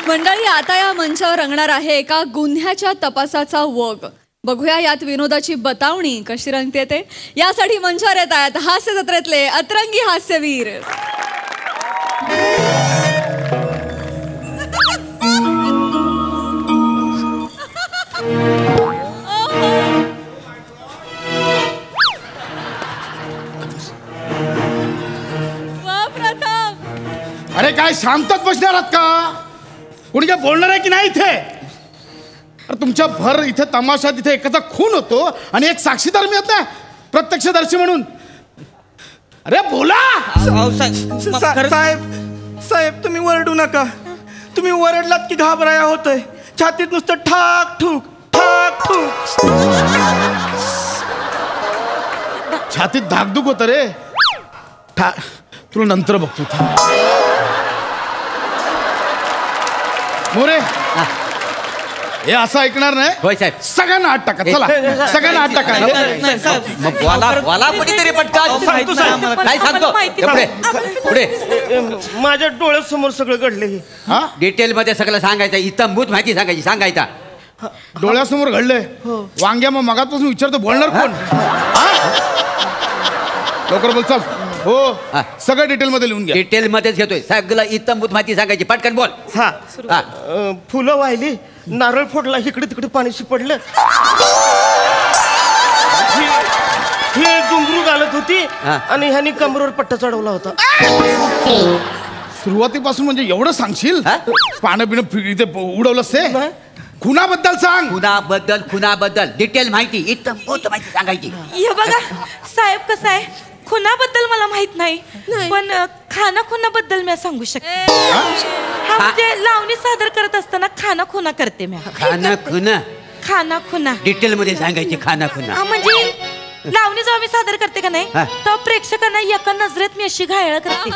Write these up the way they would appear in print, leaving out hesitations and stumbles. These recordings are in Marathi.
मंडळी, आता या मंचावर रंगणार आहे एका गुन्ह्याच्या तपासाचा वग. बघूया यात विनोदाची बतावणी कशी रंगते ते. यासाठी मंचावर येत आहेत हास्य जत्रेतले अतरंगी हास्यवीर. अरे काय शांतच बसणार आहात का? कोणी काय बोलणार आहे की नाही इथे? अरे तुमच्या भर इथे तमाशात इथे एकाचा खून होतो आणि एक साक्षीदार मिळत नाही प्रत्यक्षदर्शी म्हणून. अरे बोला. साहेब साहेब तुम्ही वरडू नका. तुम्ही वरडलात की घाबराया होतंय. छातीत नुसतं ठाक ठूक ठाक ठूक. छातीत धाकधूक होत रे. तुला नंतर बघतो. मोरे हे असं ऐकणार नाही. होय साहेब. सगळ्यांना आत टाका. चला सगळ्यांना आत टाका. काय सांगतो पुढे माझ्या डोळ्यासमोर सगळं घडले. डिटेल मध्ये सगळं सांगायचं. इतंभूत माहिती सांगायची. सांगायचा डोळ्यासमोर घडलंय. वांग्या मग मगापासून विचारतो बोलणार कोण? लवकर बोल. चल. हो सगळं डिटेल मध्ये लिहून घ्या. डिटेल मध्येच घेतोय. सगळं इतंभूत माहिती सांगायची. पटकन बोल. हा फुलं वाहिली. नारळ फोडला. इकडे तिकडे पाणी शिपडलं. ही घुंगरू घालत होती आणि ह्यानी कमरेवर पट्टा चढवला होता. सुरुवातीपासून म्हणजे एवढं सांगशील? पानं बिणं इथे उडवलंस ते? खुनाबद्दल सांग. खुनाबद्दल डिटेल माहिती. इतंभूत माहिती सांगायची. हे बघा साहेब, कसं आहे, खुनाबद्दल मला माहित नाही, पण खाना खुनाबद्दल मी सांगू शकते. हा म्हणजे लावणी सादर करत असताना खाना खुना करते मी. खाना खुना डिटेल मध्ये सांगायची. खाना खुना म्हणजे लावणी जेव्हा मी सादर करते का नाही तेव्हा प्रेक्षकांना एका नजरेत मी अशी घायल करते.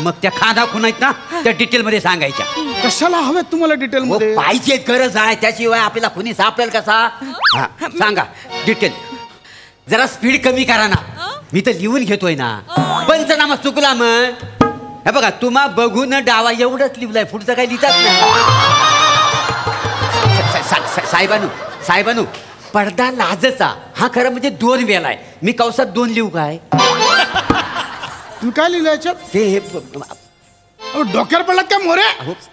मग त्या खाना खुना आहेत ना त्या डिटेल मध्ये सांगायच्या. कशाला हव्यात तुम्हाला डिटेल मध्ये? पाहिजे गरज आहे. त्याशिवाय आपल्याला खुनी सापडेल कसा? सांगा डिटेल. जरा स्पीड कमी करा ना. मी तर लिहून घेतोय ना. पंचनामा चुकला मग. हे बघा तुम्हा बघून डावा एवढंच लिहिलंय. पुढचं काही लिहितात ना. साहेबानू पडदा लाजचा. हा खरं म्हणजे 2 वेळा आहे. मी कौसात 2 लिहू काय? तुम्ही काय लिहिलं याच्यात? ते डोक्यावर पडलात का मोरे?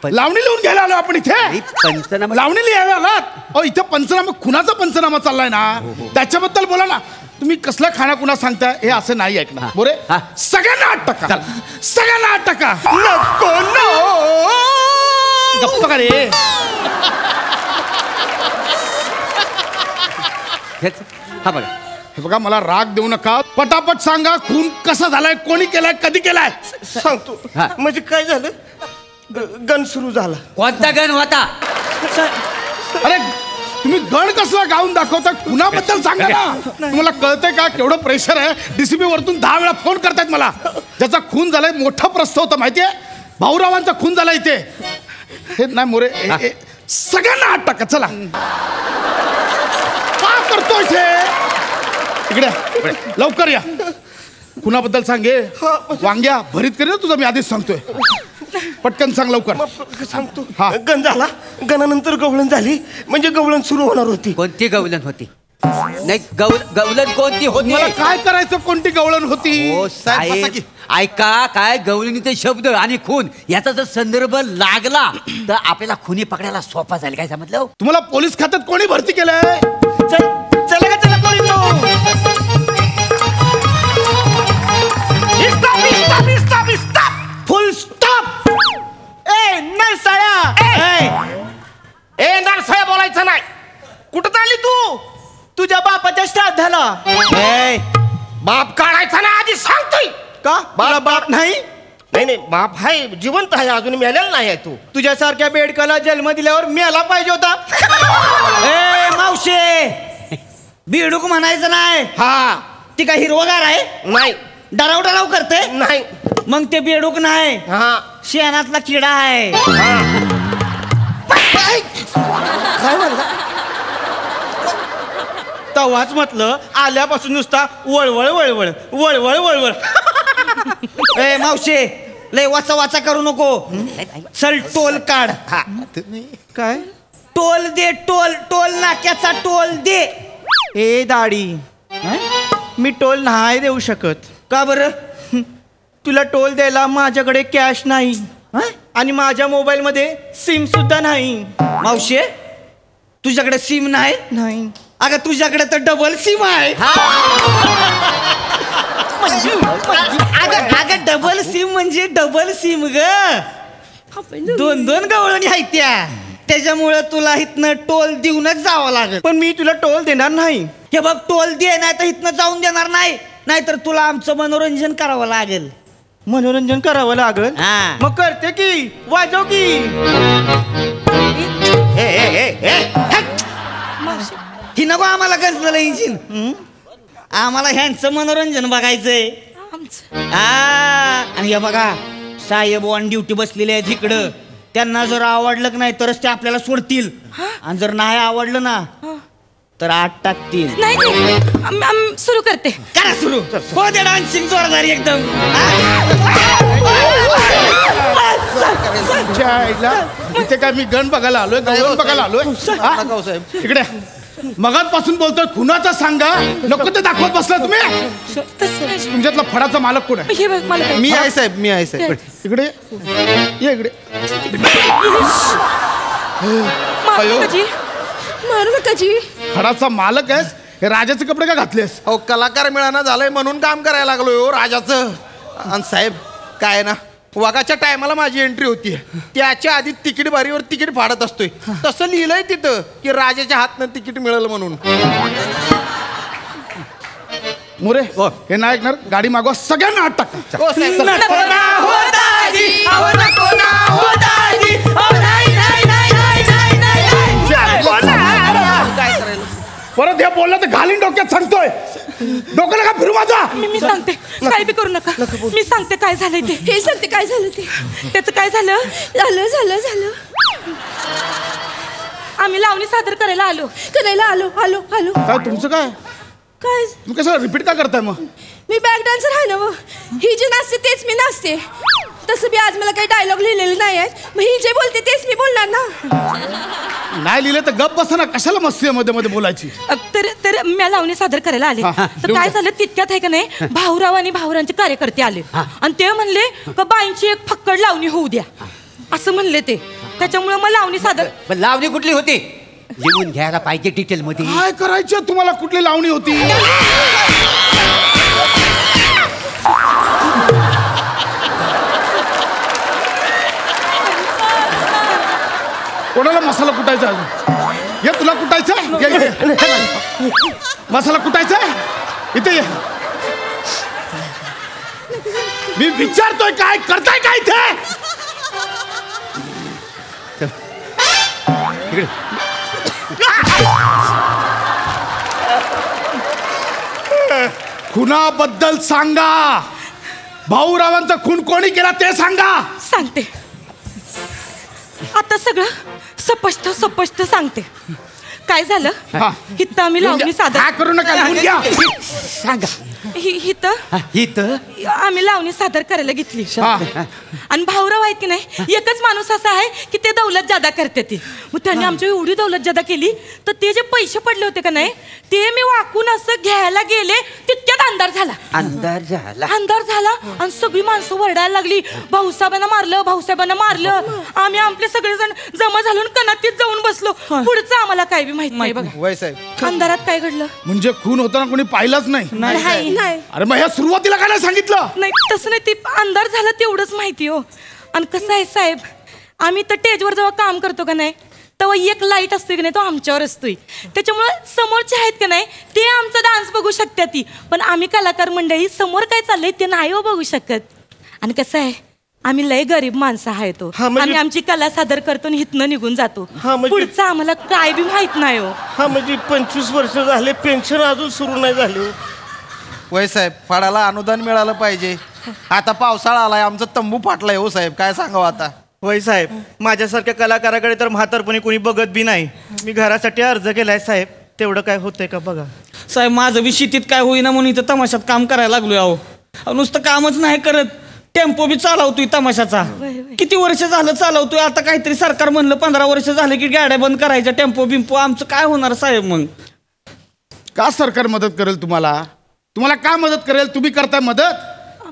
लावणी लिहून घ्यायला आलो आपण इथे. पंचनामा लावणी लिहायला आलात? इथं पंचनामा खुनाचा पंचनामा चाललाय ना. त्याच्याबद्दल बोला ना. तुम्ही कसला खाना खुना सांगताय हे असं नाही ऐकणार. मोरे सगळ्यांना आत टाका. सगळ्यांना आत टाका. गप्प का रे? हा बघा. हे बघा मला राग देऊ नका. पटापट सांगा खून कसा झालाय, कोणी केलाय, कधी केलाय? सांगतो. म्हणजे काय झालं? गण सुरू झाला. कोणता गण होता? अरे तुम्ही गण कसला गाऊन दाखवता? खुनाबद्दल सांगा ना. तुम्हाला कळतंय का केवढं प्रेशर आहे? डीसीपी वरतून 10 वेळा फोन करतायत मला. ज्याचा खून झालाय मोठा प्रस्ताव होता माहितीये. भाऊरावांचा खून झाला इथे. हे नाही मोरे. सगळ्यांना आत टाका. चला. का करतोय हे? इकडे लवकर या. खुनाबद्दल सांगे. वांग्या भरीत करेल तुझा मी आधीच सांगतोय. पटकन सांग लवकर. सांगतो. गण झाला. गणानंतर गवळण झाली. म्हणजे गवळण सुरू होणार होती. कोणती गवलन होती? नाही गवलन कोणती होती? मला काय करायचं? कोणती गवळण होती? साहेब ऐका. काय गवळणीचे शब्द आणि खून याचा जर संदर्भ लागला तर आपल्याला खुनी पकडायला सोपा झाला. काय समजलं? तुम्हाला पोलीस खात्यात कोणी भरती केलंय? चला का चला पोलीस. फुल स्टॉप. ए नरसाळ्या. ए नरसाळ्या बोलायचं नाही. कुठं चालली तू? तुझ्या बापाच्या श्राद्धाला. बाप काढायचा ना आधी सांगतोय का? मला बाप नाही. नाही बाप आहे. जिवंत आहे. अजून मेलेला नाही आहे. तू तुझ्यासारख्या बेडकाला जन्म दिल्यावर मेला पाहिजे होता. ए मावशे बेडूक म्हणायचं नाही. हा ती काय हिरवगार आहे? नाही. डराव करते नाही. मग ते बेडूक नाही. हा शेणातला किडा आहे. काय म्हणला? तवाच म्हटलं आल्यापासून नुसता वळवळ वळवळ वळवळ वळवळ. ए मावशे लय वाचा वाचा करू नको. चल टोल काढ. काय टोल दे, टोल टोल नाक्याचा टोल दे. ए दाढी, मी टोल नाही देऊ शकत. का बरं? तुला टोल द्यायला माझ्याकडे कॅश नाही आणि माझ्या मोबाईल मध्ये सिम सुद्धा नाही. मावशे तुझ्याकडे सिम नाही? नाही. अगं तुझ्याकडे तर डबल सिम आहे. अगं डबल सिम म्हणजे डबल सिम ग. दोन दोन गवळणी आहेत त्या. त्याच्यामुळे तुला इथनं टोल देऊनच जावं लागेल. पण मी तुला टोल देणार नाही. हे बघ टोल दे, नाही तर इथनं जाऊन देणार नाही. नाहीतर तुला आमचं मनोरंजन करावं लागेल. मनोरंजन करावं लागेल. हा. मग करते की, वाजव की. ही नको आम्हाला कसलं इंजिन. आम्हाला ह्यांचं मनोरंजन बघायचंय. आणि हे बघा साहेब ऑन ड्युटी बसलेले आहेत इकडं. त्यांना जर आवडलं की नाही तरच ते आपल्याला सोडतील. आणि जर नाही आवडलं ना तर आत टाकतील. नाही सुरू करते. करा सुरू. हो दे डान्सिंग जोरदार एकदम. इथे काय मी गण बघायला आलोय, गवळण बघायला आलोय. साहेब इकडे मगातपासून बोलतोय खुनाचं सांगा, नको ते दाखवत बसला तुम्ही. तुमच्यातला फडाचा मालक कोण आहे? हे बघ मला मी आहे साहेब, मी आहे साहेब. इकडे ये, इकडे. मारू नका जी. फडाचा मालक आहेस, हे राजाचे कपडे का घातलेस? अहो कलाकार मिळाना झालंय म्हणून काम करायला लागलोय हो राजाचं. आणि साहेब काय आहे ना, वाघाच्या टायमाला माझी एंट्री होती. त्याच्या आधी तिकीट बारीवर तिकीट फाडत असतोय. तसं लिहिलंय तिथं की राजाच्या हातनं तिकीट मिळेल म्हणून. मोरे हे नाही ऐकणार, गाडी मागवा, सगळ्यांना आत टाका. हो साहेब. परत हे बोललं तर घालीन डोक्यात, सांगतोय. डोकं नका फिरू माझा. मी सांगते, काय बी करू नका. मी सांगते काय झालंय ते. हे सांगते काय झालं ते. त्याचं काय झालं. झालं आम्ही लावणी सादर करायला आलो. काय तुमचं काय काय तुम्ही कसं रिपीट का करताय? मग मी बॅक डान्सर आहे ना. मग ही जी नाचते तेच मी नाचते. तसं बी आज मला काही डायलॉग लिहिलेले नाही आहेत. मग ही जे बोलते तेच मी बोलणार ना. नाही लिहिलं तर गप बसा ना, कशाला मस्ती मध्ये मध्ये बोलायची. तर मी लावणी सादर करायला आले. तर काय झालं तितक्यात आहे का नाही, भाऊराव आणि भाऊरांचे कार्यकर्ते आले आणि ते म्हणले का बाईंची एक फक्कड लावणी होऊ द्या असं म्हणले ते. त्याच्यामुळे मग लावणी सादर. पण लावणी कुठली होती लिहून घ्यायला पाहिजे डिटेल मध्ये. काय करायचं तुम्हाला? कुठली लावणी होती? कोणाला मसाला कुटायचा आहे? ये तुला कुटायचा मसाला कुटायचा इथे ये. मी विचारतोय काय करताय काय इथे? खुनाबद्दल सांगा. भाऊरावांचा खून कोणी केला ते सांगा. सांगते आता सगळं स्पष्ट सांगते. काय झालं इथं आम्ही लावणी सादर. काय करू नका, लिहून घ्या. सांगा. इथं आम्ही लावणी सादर करायला घेतली. आणि भाऊराव आहेत की नाही, एकच माणूस असा आहे की ते दौलत जादा करते ती. मग त्यांनी आमची एवढी दौलत जादा केली तर ते जे पैसे पडले होते का नाही ते मी वाकून असं घ्यायला गेले तितक्यात अंधार झाला आणि सगळी माणसं वरडायला लागली, भाऊसाहेबांना मारलं. आम्ही आपले सगळेजण जमा झालो कनातीत जाऊन बसलो. पुढचं आम्हाला काय बी माहित नाही बघा. अंधारात काय घडलं म्हणजे खून होताना कोणी पाहिलंच नाही? नाही. अरे मग ह्या सुरुवातीला काय नाही सांगितलं? नाही तसं नाही, ते अंधार झाला तेवढंच माहिती हो. आणि कसं आहे साहेब, आम्ही तर स्टेजवर जेव्हा काम करतो का नाही तेव्हा एक लाईट असतोय की नाही तो आमच्यावर असतोय. त्याच्यामुळे समोरचे आहेत का नाही ते आमचा डान्स बघू शकतात ती, पण आम्ही कलाकार मंडळी समोर काय चाललंय ते नाही हो बघू शकत. आणि कसं आहे आम्ही लय गरीब माणसं आहे तो. आम्ही आमची कला सादर करतो आणि इथनं निघून जातो. पुढचं आम्हाला काय बी माहित नाही हो. हा म्हणजे 25 वर्ष झाले पेन्शन अजून सुरू नाही झाली. वय साहेब फाडाला अनुदान मिळालं पाहिजे. आता पावसाळा आलाय, आमचा तंबू फाटलाय हो साहेब, काय सांगावं आता. वय साहेब माझ्यासारख्या कलाकाराकडे तर म्हातारपणी कोणी बघत बी नाही. मी घरासाठी अर्ज केलाय साहेब, तेवढं काय होतंय का बघा. साहेब माझं बी शेतीत काय होईना म्हणून इथं तमाशात काम करायला लागलोय. अहो नुसतं कामच नाही करत टेम्पो बी चालवतोय तमाशाचा. किती वर्ष झालं चालवतोय. आता काहीतरी सरकार म्हणलं 15 वर्ष झालं की गाड्या बंद करायच्या टेम्पो बिम्पो. आमचं काय होणार साहेब मग? का सरकार मदत करेल तुम्हाला? तुम्हाला का मदत करेल? तुम्ही करताय मदत?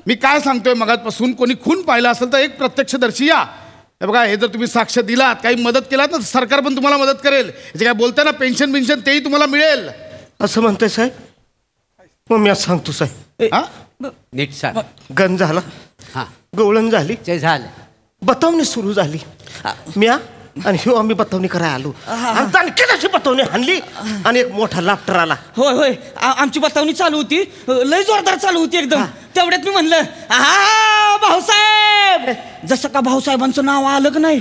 मी काय सांगतोय मगाचपासून, कोणी खून पाहिला असेल तर एक प्रत्यक्षदर्शी या. हे बघा, हे जर तुम्ही साक्ष दिलात, काही मदत केलात ना, सरकार पण तुम्हाला मदत करेल. याचे काय बोलताय ना, पेन्शन बिन्शन तेही तुम्हाला मिळेल. असं म्हणतोय साहेब? मग मी आज सांगतो साहेब. हा? नीट सांग. गण झाला, हा गवळण झाली, ते झालं. बतावणी सुरू झाली. मी आणि ह्यो आम्ही बतावणी करायला आलो. आणि आणखीच अशी बतावणी हाणली आणि एक मोठा लाफ्टर आला. होय होय, आमची बतावणी चालू होती, लय जोरदार चालू होती एकदम. तेवढ्यात मी म्हणलं, हा भाऊसाहेब. जसं का भाऊसाहेबांचं नाव आलं का नाही,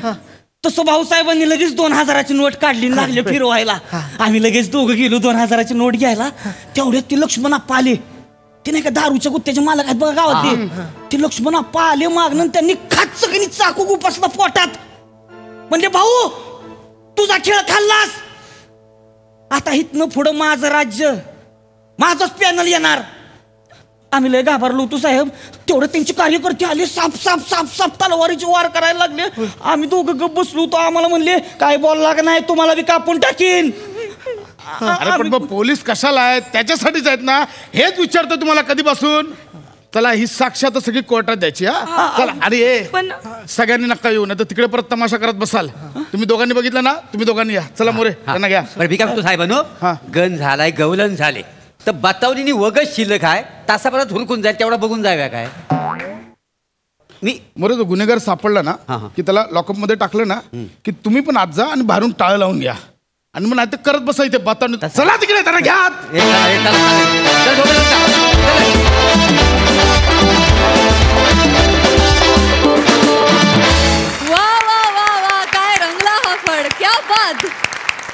तसं भाऊसाहेबांनी लगेच 2000ची नोट काढली, लागले फिरवायला. आम्ही लगेच दोघं गेलो 2000ची नोट घ्यायला. तेवढ्यात ती लक्ष्मण आप्पा आले. ते नाही का दारूच्या गुत्त्याचे मालक आहेत बघा गावात, ते लक्ष्मण आप्पा आले मागणं. त्यांनी खाचकनी चाकू गुपासला पोटात. म्हणजे भाऊ, तुझा खेळ खाल्लास, आता इथनं पुढं माझं राज्य, माझंच पॅनल येणार. आम्ही लय घाबरलो होतो साहेब. तेवढं त्यांचे कार्यकर्ते आले, साप साप साप साप तलवारीचे वार करायला लागले. आम्ही दोघं गप बसलो होतो. आम्हाला म्हणले, काय बोलला का नाही, तुम्हाला बी कापून टाकीन. अरे पण मग पोलीस कशाला आहेत? त्याच्यासाठीच आहेत ना. हेच विचारतो तुम्हाला कधीपासून. चला, ही साक्ष आता सगळी कोर्टात द्यायची. हा चला. अरे पण सगळ्यांनी नका येऊ, नाही तर तिकडे परत तमाशा करत बसाल. तुम्ही दोघांनी बघितलं ना, तुम्ही दोघांनी या. चला मोरे, त्यांना घ्या. बरं मी काय म्हणतो साहेबांनो, हा. गण झालाय, गवलन झाले, तर बतावलीनी वगच शिल्लक आहे, तासाभरात हुरकून जाईल, तेवढा बघून जाव्या काय. मी मोरे, तो गुन्हेगार सापडला ना हा, हा. की त्याला लॉकअप मध्ये टाकलं ना की तुम्ही पण आत जा आणि बाहेरून टाळ लावून घ्या. आणि मग नाही तर करत बसा इथे बतावणी. चला तिकडे, त्यांना घ्या आत. हे चला, हे चला, चला. चल, दोघं चला. वा वा वा वा, काय रंगला हा फड, क्या बात.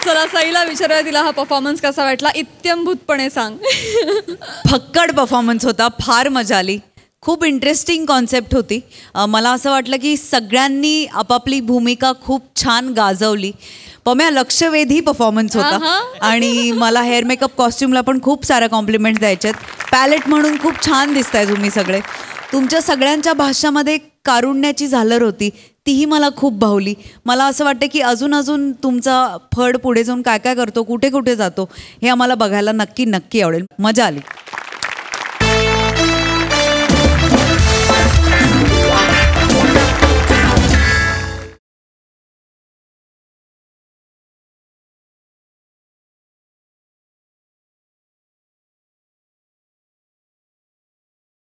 चला साईला विचारूया, तिला हा परफॉर्मन्स कसा वाटला. इत्यंभूतपणे सांग. फक्कड परफॉर्मन्स होता, फार मजा आली. खूप इंटरेस्टिंग कॉन्सेप्ट होती. मला असं वाटलं की सगळ्यांनी आपापली भूमिका खूप छान गाजवली. पम्या लक्षवेधी परफॉर्मन्स होता. आणि मला हेअर मेकअप कॉस्ट्युमला पण खूप साऱ्या कॉम्प्लिमेंट्स द्यायच्यात. पॅलेट म्हणून खूप छान दिसताय तुम्ही सगळे. तुमच्या सगळ्यांच्या भाषामध्ये कारुण्याची झालर होती, तीही मला खूप भावली. मला असं वाटतं की अजून तुमचा फड पुढे जाऊन काय काय करतो, कुठे कुठे जातो, हे आम्हाला बघायला नक्की आवडेल. मजा आली.